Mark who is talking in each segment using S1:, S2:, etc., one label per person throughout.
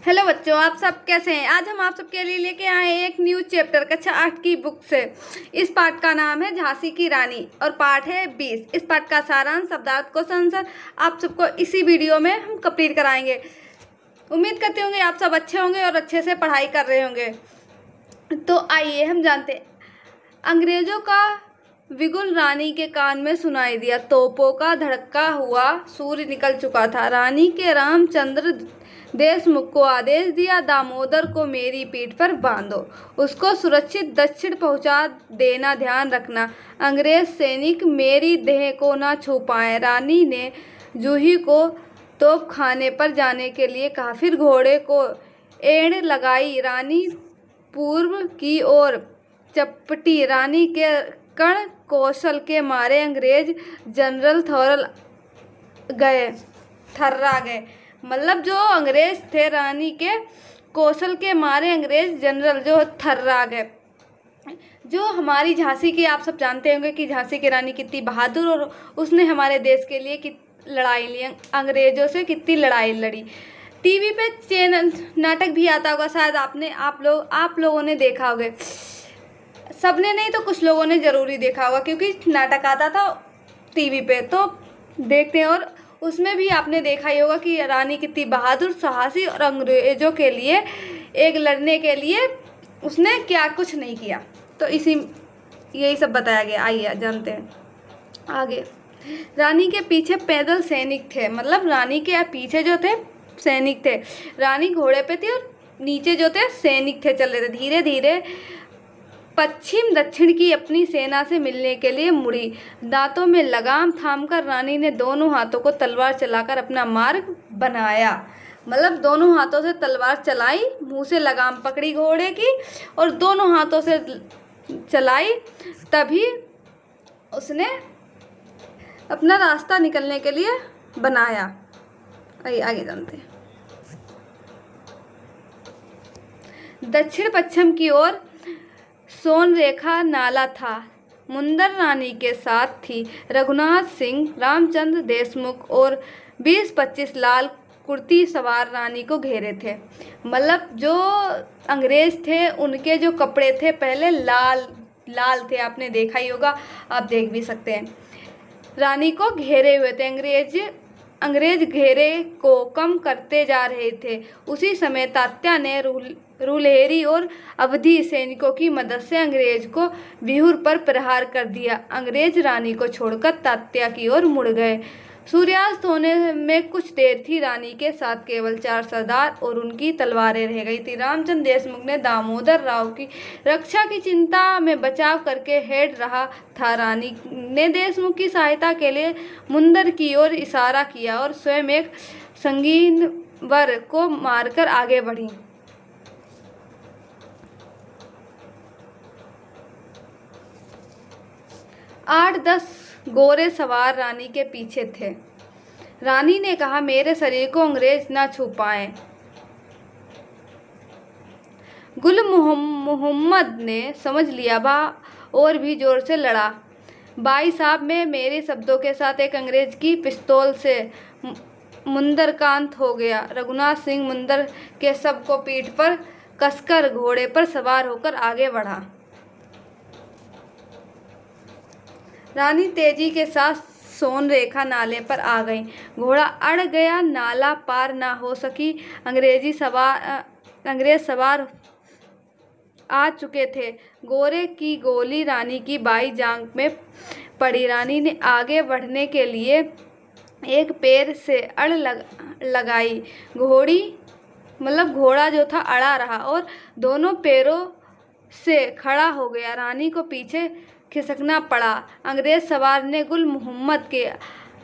S1: Hello बच्चों, आप सब कैसे हैं। आज हम आप सबके लिए लेके आए हैं एक न्यू चैप्टर कक्षा 8 की बुक से। इस पाठ का नाम है झांसी की रानी और पाठ है 20। इस पाठ का सारांश, शब्दार्थ, क्वेश्चन आंसर आप सबको इसी वीडियो में हम कंप्लीट कराएंगे। उम्मीद करते होंगे आप सब अच्छे होंगे और अच्छे से पढ़ाई कर रहे होंगे। तो आइए हम जानते हैं। अंग्रेजों का बिगुल रानी के कान में सुनाई दिया। तोपों का धड़का हुआ, सूर्य निकल चुका था। रानी के रामचंद्र देशमुख को आदेश दिया, दामोदर को मेरी पीठ पर बांधो, उसको सुरक्षित दक्षिण पहुंचा देना, ध्यान रखना अंग्रेज सैनिक मेरी देह को ना छू पाए। रानी ने जूही को तोप खाने पर जाने के लिए कहा, फिर घोड़े को एड़ लगाई। रानी पूर्व की ओर चपटी। रानी के कण कौशल के मारे अंग्रेज जनरल थर्रा गए। मतलब जो अंग्रेज थे, रानी के कौशल के मारे अंग्रेज जनरल जो थर्रा गए। जो हमारी झांसी की, आप सब जानते होंगे कि झांसी की रानी कितनी बहादुर और उसने हमारे देश के लिए लड़ाई ली, अंग्रेजों से कितनी लड़ाई लड़ी। टीवी पे चैनल नाटक भी आता होगा, शायद आप लोगों ने देखा होगा। सबने नहीं तो कुछ लोगों ने ज़रूर ही देखा होगा, क्योंकि नाटक आता था टीवी पे तो देखते हैं। और उसमें भी आपने देखा ही होगा कि रानी कितनी बहादुर, साहसी और अंग्रेज़ों के लिए एक लड़ने के लिए उसने क्या कुछ नहीं किया। तो यही सब बताया गया। आइए जानते हैं आगे। रानी के पीछे पैदल सैनिक थे। मतलब रानी के पीछे जो थे सैनिक थे। रानी घोड़े पे थी और नीचे जो थे सैनिक थे, चल रहे थे। धीरे धीरे पश्चिम दक्षिण की अपनी सेना से मिलने के लिए मुड़ी। दांतों में लगाम थामकर रानी ने दोनों हाथों को तलवार चलाकर अपना मार्ग बनाया। मतलब दोनों हाथों से तलवार चलाई, मुंह से लगाम पकड़ी घोड़े की और दोनों हाथों से चलाई, तभी उसने अपना रास्ता निकलने के लिए बनाया। आगे जानते हैं। दक्षिण पश्चिम की ओर सोन रेखा नाला था। मुंदर रानी के साथ थी। रघुनाथ सिंह, रामचंद्र देशमुख और 20-25 लाल कुर्ती सवार रानी को घेरे थे। मतलब जो अंग्रेज थे उनके जो कपड़े थे पहले लाल लाल थे, आपने देखा ही होगा, आप देख भी सकते हैं। रानी को घेरे हुए थे। अंग्रेज घेरे को कम करते जा रहे थे। उसी समय तात्या ने रुलेरी और अवधी सैनिकों की मदद से अंग्रेज को बिहुर पर प्रहार कर दिया। अंग्रेज रानी को छोड़कर तात्या की ओर मुड़ गए। सूर्यास्त होने में कुछ देर थी। रानी के साथ केवल 4 सरदार और उनकी तलवारें रह गई थी। रामचंद्र देशमुख ने दामोदर राव की रक्षा की चिंता में बचाव करके हेड रहा था। रानी ने देशमुख की सहायता के लिए मुंदर की ओर इशारा किया और स्वयं एक संगीनवर को मारकर आगे बढ़ी। 8-10 गोरे सवार रानी के पीछे थे। रानी ने कहा, मेरे शरीर को अंग्रेज ना छू पाए। गुल मोहम्मद ने समझ लिया, वह और भी जोर से लड़ा। भाई साहब, मैं मेरे शब्दों के साथ एक अंग्रेज की पिस्तौल से मुंदर का अंत हो गया। रघुनाथ सिंह मुंदर के शव को पीठ पर कसकर घोड़े पर सवार होकर आगे बढ़ा। रानी तेजी के साथ सोन रेखा नाले पर आ गई। घोड़ा अड़ गया, नाला पार ना हो सकी। अंग्रेज सवार आ चुके थे। गोरे की गोली रानी की बाई जांघ में पड़ी। रानी ने आगे बढ़ने के लिए एक पैर से अड़ लगाई। घोड़ा जो था अड़ा रहा और दोनों पैरों से खड़ा हो गया। रानी को पीछे खिसकना पड़ा। अंग्रेज सवार ने गुल मोहम्मद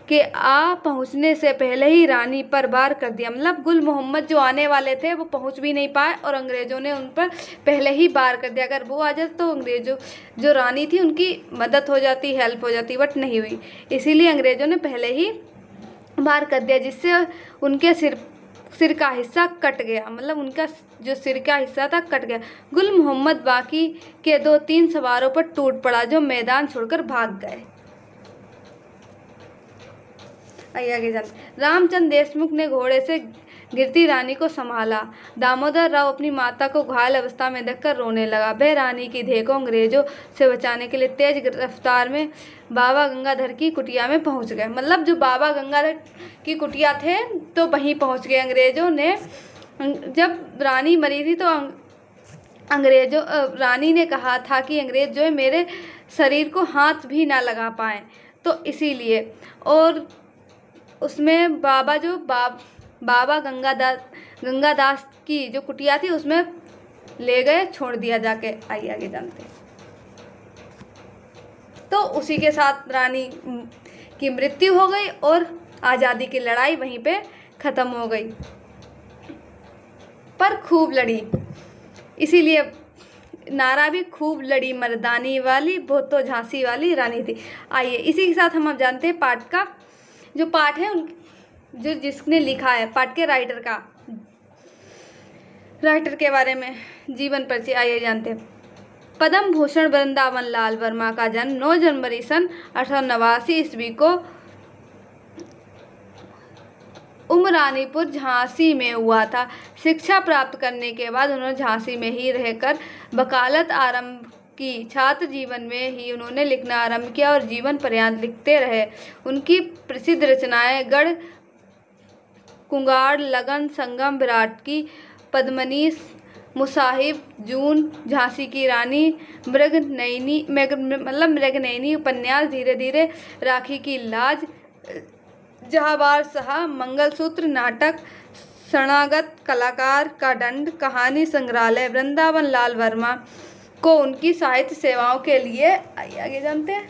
S1: के आ पहुंचने से पहले ही रानी पर वार कर दिया। मतलब गुल मोहम्मद जो आने वाले थे वो पहुंच भी नहीं पाए और अंग्रेजों ने उन पर पहले ही वार कर दिया। अगर वो आ जाते तो अंग्रेजों जो रानी थी उनकी मदद हो जाती, हेल्प हो जाती, बट नहीं हुई। इसीलिए अंग्रेजों ने पहले ही वार कर दिया, जिससे उनके सिर का हिस्सा कट गया। मतलब उनका जो सिर का हिस्सा था कट गया। गुल मोहम्मद बाकी के 2-3 सवारों पर टूट पड़ा, जो मैदान छोड़कर भाग गए। आगे जान। रामचंद्र देशमुख ने घोड़े से गिरती रानी को संभाला। दामोदर राव अपनी माता को घायल अवस्था में देखकर रोने लगा। वह रानी की देह को अंग्रेजों से बचाने के लिए तेज रफ्तार में बाबा गंगाधर की कुटिया में पहुंच गए। मतलब जो बाबा गंगाधर की कुटिया थे तो वहीं पहुंच गए। अंग्रेजों ने जब रानी मरी थी तो रानी ने कहा था कि अंग्रेज जो है मेरे शरीर को हाथ भी ना लगा पाएँ, तो इसीलिए। और उसमें बाबा गंगादास की जो कुटिया थी उसमें ले गए, छोड़ दिया जाके। आइए आगे जानते हैं। तो उसी के साथ रानी की मृत्यु हो गई और आज़ादी की लड़ाई वहीं पे ख़त्म हो गई, पर खूब लड़ी, इसीलिए नारा भी खूब लड़ी मर्दानी वाली, वो तो झांसी वाली रानी थी। आइए इसी के साथ हम अब जानते हैं पाठ का जो पाठ है जो जिसने लिखा है, पाठ के राइटर के बारे में जीवन परिचय। आइए जानते हैं। पद्म भूषण वृंदावन लाल वर्मा का जन्म 9 जनवरी सन 1889 ईस्वी को उमरानीपुर झांसी में हुआ था। शिक्षा प्राप्त करने के बाद उन्होंने झांसी में ही रहकर वकालत आरंभ की। छात्र जीवन में ही उन्होंने लिखना आरंभ किया और जीवन पर्यंत लिखते रहे। उनकी प्रसिद्ध रचनाएं गढ़ कुंगाड़, लगन, संगम, विराट की पद्मिनी, मुसाहिब, जून, झांसी की रानी, मृगनयनी उपन्यास, धीरे धीरे, राखी की लाज, जहांबार शाह, मंगलसूत्र, नाटक, शरणागत कलाकार का दंड, कहानी संग्रहालय। वृंदावन लाल वर्मा को उनकी साहित्य सेवाओं के लिए आगे जानते हैं।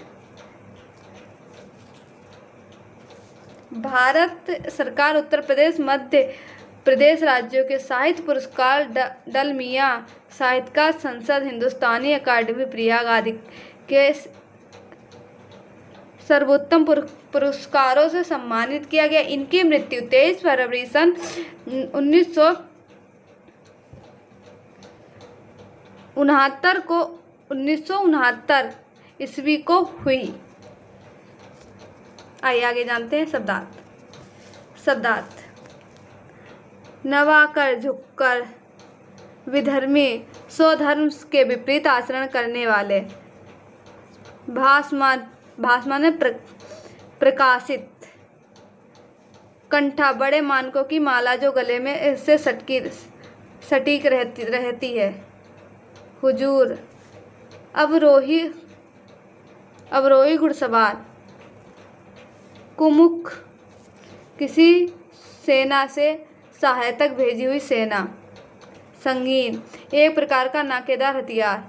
S1: भारत सरकार उत्तर प्रदेश, मध्य प्रदेश राज्यों के साहित्य पुरस्कार, डलमिया साहित्यकार संसद, हिंदुस्तानी अकादमी, प्रयाग आदि के सर्वोत्तम पुरस्कारों से सम्मानित किया गया। इनकी मृत्यु 23 फरवरी सन 1969 ईस्वी को हुई। आइए आगे जानते हैं शब्दार्थ। नवाकर, झुककर, विधर्मी, स्वधर्म के विपरीत आचरण करने वाले, भासमान में प्रकाशित, कंठा, बड़े मानकों की माला जो गले में इससे सटीक रहती है, हुजूर, अवरोही घुड़सवार, कुमुख, किसी सेना से सहायतक भेजी हुई सेना, संगीन, एक प्रकार का नाकेदार हथियार,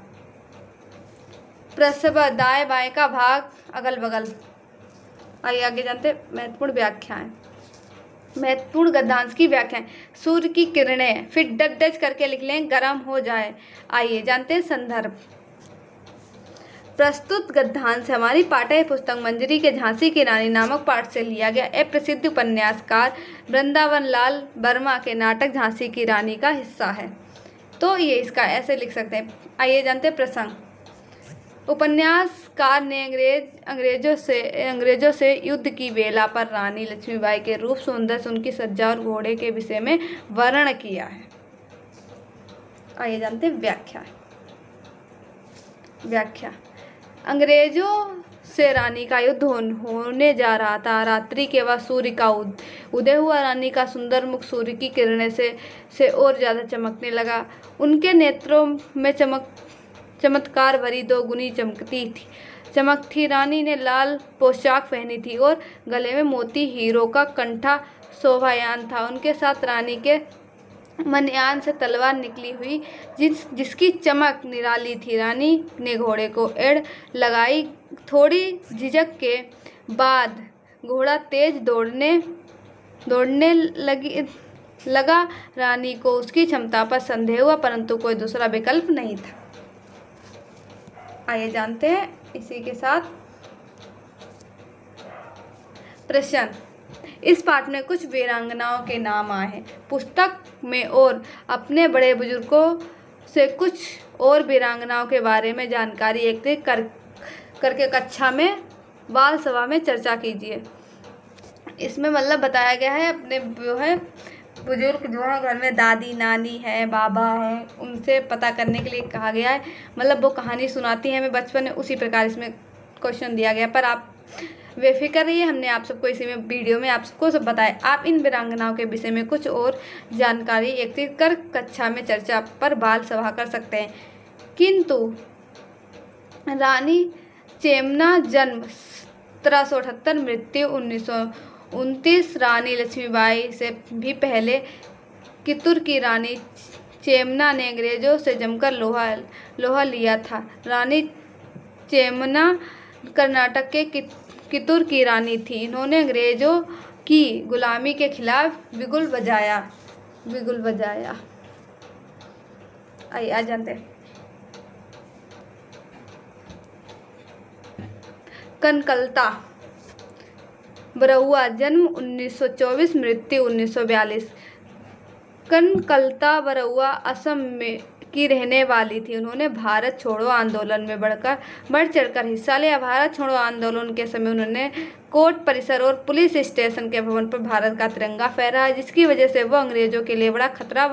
S1: प्रसव, दाएं बाएं का भाग, अगल बगल। आइए आगे जानते हैं महत्वपूर्ण गद्यांश की व्याख्याएं। सूर्य की किरणें, फिर डच करके लिख लें, गर्म हो जाए। आइए जानते हैं संदर्भ। प्रस्तुत गद्यांश हमारी पाठ्य पुस्तक मंजरी के झांसी की रानी नामक पाठ से लिया गया। एक प्रसिद्ध उपन्यासकार वृंदावन लाल वर्मा के नाटक झांसी की रानी का हिस्सा है। तो ये इसका ऐसे लिख सकते हैं। आइए जानते हैं प्रसंग। उपन्यासकार ने अंग्रेजों से युद्ध की बेला पर रानी लक्ष्मीबाई के रूप, सौंदर्य, उनकी सज्जा और घोड़े के विषय में वर्णन किया है। आइए जानते हैं व्याख्या। अंग्रेजों से रानी का युद्ध होने जा रहा था। रात्रि के बाद सूर्य का उदय हुआ। रानी का सुंदर मुख सूर्य की किरणें से और ज़्यादा चमकने लगा। उनके नेत्रों में चमत्कार भरी दोगुनी चमक थी। रानी ने लाल पोशाक पहनी थी और गले में मोती हीरो का कंठा शोभायान था। उनके साथ रानी के मनयान से तलवार निकली हुई जिसकी चमक निराली थी। रानी ने घोड़े को एड़ लगाई। थोड़ी झिझक के बाद घोड़ा तेज दौड़ने लगा। रानी को उसकी क्षमता पर संदेह हुआ, परंतु कोई दूसरा विकल्प नहीं था। आइए जानते हैं इसी के साथ प्रश्न। इस पाठ में कुछ वीरांगनाओं के नाम आए हैं पुस्तक में, और अपने बड़े बुजुर्गों से कुछ और वीरांगनाओं के बारे में जानकारी एकत्रित करके कक्षा में बाल सभा में चर्चा कीजिए। इसमें मतलब बताया गया है अपने जो है बुजुर्ग जो है घर में दादी नानी है बाबा है उनसे पता करने के लिए कहा गया है। मतलब वो कहानी सुनाती है हमें बचपन में, उसी प्रकार इसमें क्वेश्चन दिया गया। पर आप बेफिक्र रहिए, हमने आप सबको इसी में वीडियो में आप सबको सब बताया। आप इन वीरांगनाओं के विषय में कुछ और जानकारी एकत्रित कर कक्षा में चर्चा पर बाल सभा कर सकते हैं। किंतु रानी चेमना जन्म 1778, मृत्यु 1929। रानी लक्ष्मीबाई से भी पहले कित्तूर की रानी चेमना ने अंग्रेजों से जमकर लोहा लिया था। रानी चेमना कर्नाटक के कित्तूर की रानी थी। इन्होंने अंग्रेजों की गुलामी के खिलाफ बिगुल बजाया। आइए आ जानते हैं। कनकलता बरुआ, जन्म 1924, मृत्यु 1942। कनकलता बरुआ असम में की रहने वाली थी। उन्होंने भारत छोड़ो आंदोलन में बढ़ चढ़कर हिस्सा लिया। भारत छोड़ो आंदोलन के समय उन्होंने कोर्ट परिसर और पुलिस स्टेशन के भवन पर भारत का तिरंगा फहराया, जिसकी वजह से वह अंग्रेजों के लिए बड़ा खतरा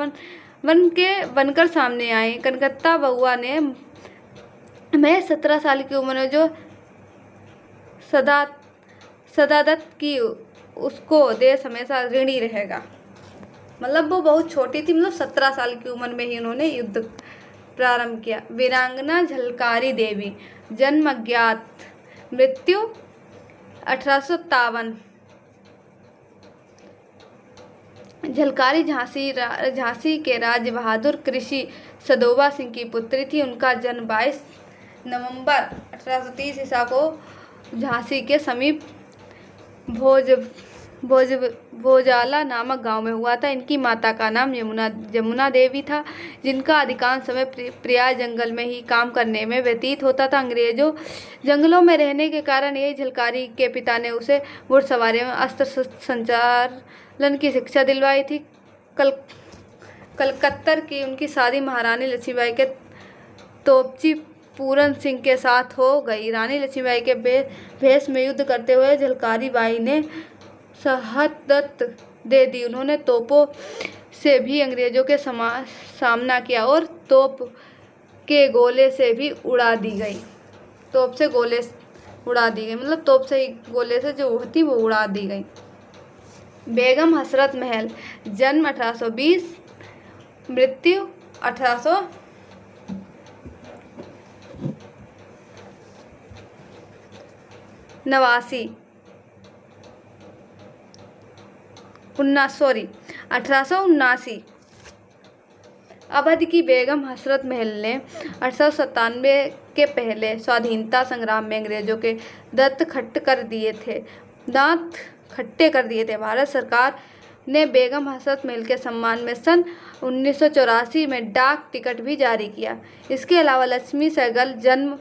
S1: बनकर सामने आए। कनकलता बरुआ ने महज 17 साल की उम्र में जो शहादत की, उसको देश हमेशा ऋणी रहेगा। मतलब वो बहुत छोटी थी, मतलब 17 साल की उम्र में ही उन्होंने युद्ध प्रारंभ किया। वीरांगना झलकारी देवी, जन्म अज्ञात, मृत्यु 1857। झलकारी झांसी के राज बहादुर कृषि सदोबा सिंह की पुत्री थी। उनका जन्म 22 नवंबर 1830 ईसा को झांसी के समीप भोजाला नामक गांव में हुआ था। इनकी माता का नाम यमुना देवी था, जिनका अधिकांश समय प्रयाग जंगल में ही काम करने में व्यतीत होता था। अंग्रेजों जंगलों में रहने के कारण यही झलकारी के पिता ने उसे घुड़सवारी में अस्त्र संचालन की शिक्षा दिलवाई थी। कलकत्तर की उनकी शादी महारानी लक्ष्मीबाई के तोपची पूरन सिंह के साथ हो गई। रानी लक्ष्मीबाई के भेष में युद्ध करते हुए झलकारी बाई ने शहादत दे दी। उन्होंने तोपों से भी अंग्रेजों के सामना किया और तोप के गोले से भी उड़ा दी गई। तोप से गोले उड़ा दी गई, मतलब तोप से गोले से जो होती वो उड़ा दी गई। बेगम हसरत महल, जन्म 1820, मृत्यु 1879। अवध की बेगम हसरत महल ने 1897 के पहले स्वाधीनता संग्राम में अंग्रेजों के दांत खट्टे कर दिए थे। भारत सरकार ने बेगम हसरत महल के सम्मान में सन 1984 में डाक टिकट भी जारी किया। इसके अलावा लक्ष्मी सहगल, जन्म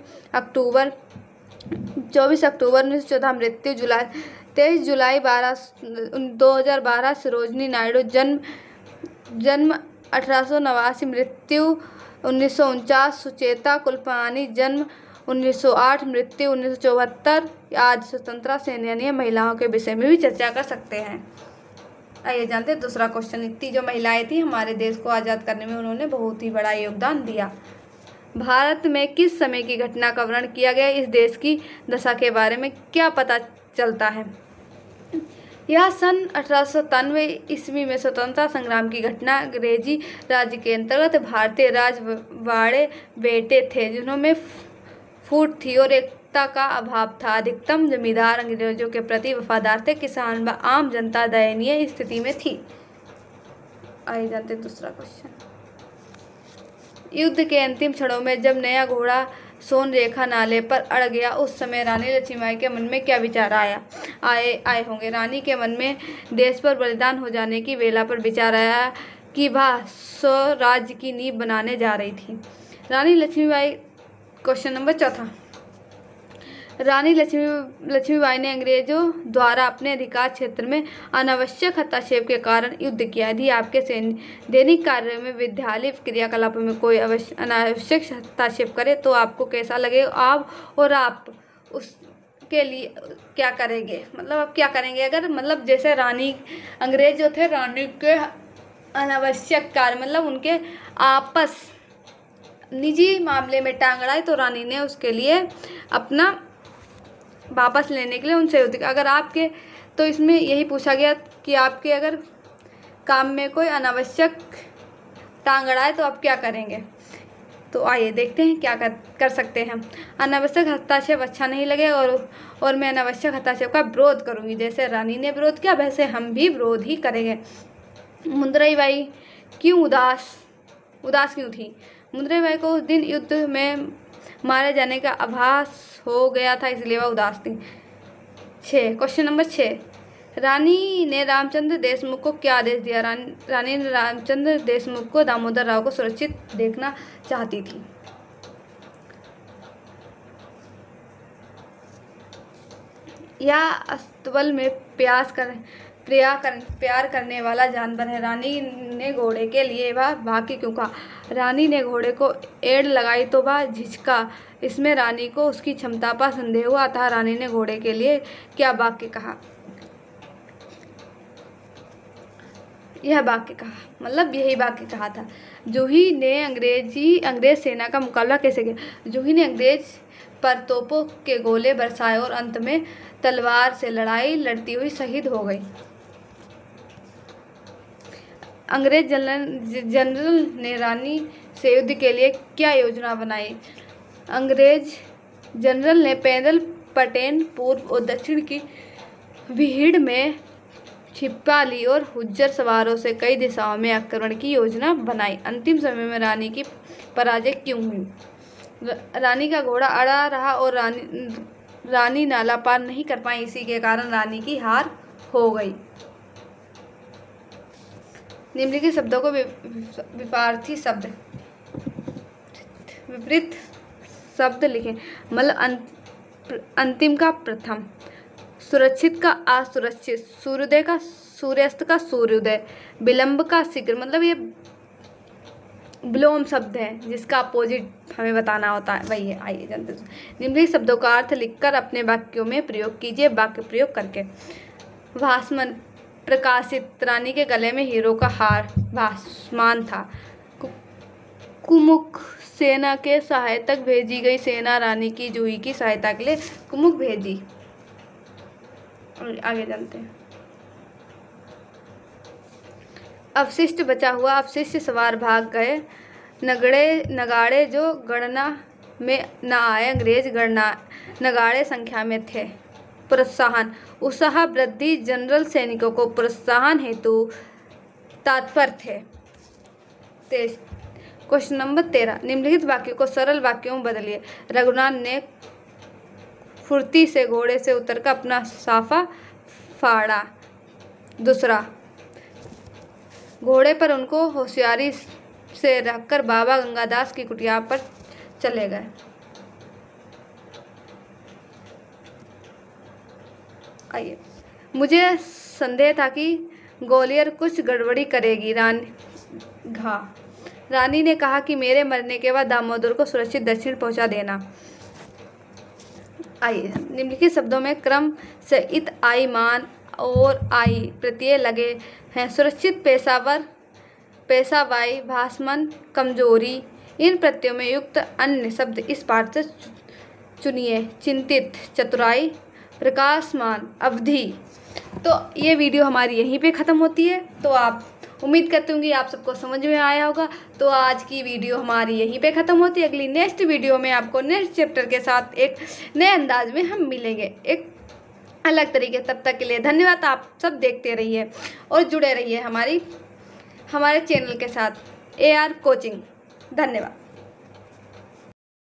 S1: 24 अक्टूबर 1914, मृत्यु 23 जुलाई 2012। सरोजनी नायडू, जन्म 1889, मृत्यु 1949। सुचेता कुलपानी, जन्म 1908, मृत्यु 1974। आज स्वतंत्रता सेनानी महिलाओं के विषय में भी चर्चा कर सकते हैं। आइए जानते हैं दूसरा क्वेश्चन। इतनी जो महिलाएं थी हमारे देश को आज़ाद करने में उन्होंने बहुत ही बड़ा योगदान दिया। भारत में किस समय की घटना का वर्णन किया गया? इस देश की दशा के बारे में क्या पता चलता है? यह सन 1897 ईस्वी में स्वतंत्रता संग्राम की घटना। अंग्रेजी राज्य के अंतर्गत भारतीय राजवाड़े बेटे थे, जिन्होंने फूट थी और एकता का अभाव था। अधिकतम जमींदार अंग्रेजों के प्रति वफादार थे। किसान व आम जनता दयनीय स्थिति में थी। आइए जानते हैं दूसरा क्वेश्चन। युद्ध के अंतिम क्षणों में जब नया घोड़ा सोन रेखा नाले पर अड़ गया, उस समय रानी लक्ष्मीबाई के मन में क्या विचार आए होंगे? रानी के मन में देश पर बलिदान हो जाने की वेला पर विचार आया कि वह स्वराज्य की नींव बनाने जा रही थी। रानी लक्ष्मीबाई, क्वेश्चन नंबर 4, रानी लक्ष्मीबाई ने अंग्रेजों द्वारा अपने अधिकार क्षेत्र में अनावश्यक हस्तक्षेप के कारण युद्ध किया। यदि आपके दैनिक कार्य में विद्यालय क्रियाकलापों में कोई अनावश्यक हस्तक्षेप करे तो आपको कैसा लगेगा? आप उसके लिए क्या करेंगे? मतलब आप क्या करेंगे अगर, मतलब जैसे अंग्रेज जो थे रानी के अनावश्यक कार्य मतलब उनके आपस निजी मामले में टांग अड़ाई, तो रानी ने उसके लिए अपना वापस लेने के लिए उनसे युद्ध किया। अगर आपके, तो इसमें यही पूछा गया कि आपके अगर काम में कोई अनावश्यक टांग अड़ाए तो आप क्या करेंगे। तो आइए देखते हैं क्या कर सकते हैं हम। अनावश्यक हस्तक्षेप अच्छा नहीं लगे और मैं अनावश्यक हस्तक्षेप का विरोध करूंगी। जैसे रानी ने विरोध किया वैसे हम भी विरोध ही करेंगे। मुंदरई बाई क्यों उदास क्यों थी। मुंदरई बाई को उस दिन युद्ध में मारे जाने का आभास हो गया था, इसलिए वह उदास थी। 6 क्वेश्चन नंबर 6, रानी ने रामचंद्र देशमुख को क्या आदेश दिया। रानी ने रामचंद्र देशमुख को दामोदर राव को सुरक्षित देखना चाहती थी। यह अस्तबल में प्यार करने वाला जानवर है। रानी ने घोड़े के लिए वह भागी क्यों कहा। रानी ने घोड़े को एड़ लगाई तो वह झिझका। इसमें रानी को उसकी क्षमता पर संदेह हुआ था। रानी ने घोड़े के लिए क्या वाक्य कहा। यह वाक्य कहा मतलब यही वाक्य कहा था। जूही ने अंग्रेज सेना का मुकाबला कैसे किया। जूही ने अंग्रेज पर तोपों के गोले बरसाए और अंत में तलवार से लड़ाई लड़ती हुई शहीद हो गई। अंग्रेज जनरल ने रानी से युद्ध के लिए क्या योजना बनाई। अंग्रेज जनरल ने पैदल पटेन पूर्व और दक्षिण की भीड़ में छिपा ली और हुज्जर सवारों से कई दिशाओं में आक्रमण की योजना बनाई। अंतिम समय में रानी की पराजय क्यों हुई। रानी का घोड़ा अड़ा रहा और रानी नाला पार नहीं कर पाई, इसी के कारण रानी की हार हो गई। निम्नलिखित शब्दों को विपरीत शब्द लिखें। मतलब अंतिम का प्रथम, सुरक्षित का असुरक्षित, सूर्योदय का सूर्यास्त का सूर्योदय, विलंब का शीघ्र। मतलब ये विलोम शब्द है जिसका अपोजिट हमें बताना होता है, वही है। आइए जानते हैं। निम्नलिखित शब्दों का अर्थ लिखकर अपने वाक्यों में प्रयोग कीजिए। वाक्य प्रयोग करके। भासमान प्रकाशित, रानी के गले में हीरो का हार भासमान था। कुमुक, सेना के सहायतक भेजी गई सेना रानी की जूही की सहायता के लिए कुमुक भेजी। आगे जानते हैं। अवशिष्ट बचा हुआ, अवशिष्ट सवार भाग गए। नगाड़े जो गणना में न आए, अंग्रेज नगाड़े संख्या में थे। प्रोत्साहन, उत्साह वृद्धि, जनरल सैनिकों को प्रोत्साहन हेतु तत्पर थे। क्वेश्चन नंबर 13, निम्नलिखित वाक्यों को सरल वाक्यों में बदलिए। रघुनाथ ने फुर्ती से घोड़े से उतरकर अपना साफा फाड़ा। दूसरा, घोड़े पर उनको होशियारी से रखकर बाबा गंगादास की कुटिया पर चले गए। आइए, मुझे संदेह था कि ग्वालियर कुछ गड़बड़ी करेगी। रानी ने कहा कि मेरे मरने के बाद दामोदर को सुरक्षित दक्षिण पहुंचा देना। आइए, निम्नलिखित शब्दों में क्रम से इत, आई, मान और आई प्रत्यय लगे हैं। सुरक्षित, पेशावर, पेशावाई, भासमान, कमजोरी। इन प्रत्ययों में युक्त अन्य शब्द इस पाठ से चुनिए। चिंतित, चतुराई, प्रकाशमान, अवधि। तो ये वीडियो हमारी यहीं पे ख़त्म होती है। तो आप उम्मीद करती हूँ कि आप सबको समझ में आया होगा। तो आज की वीडियो हमारी यहीं पे ख़त्म होती है। अगली नेक्स्ट वीडियो में आपको नेक्स्ट चैप्टर के साथ एक नए अंदाज में हम मिलेंगे, एक अलग तरीके। तब तक के लिए धन्यवाद। आप सब देखते रहिए और जुड़े रहिए हमारे चैनल के साथ, AR कोचिंग। धन्यवाद।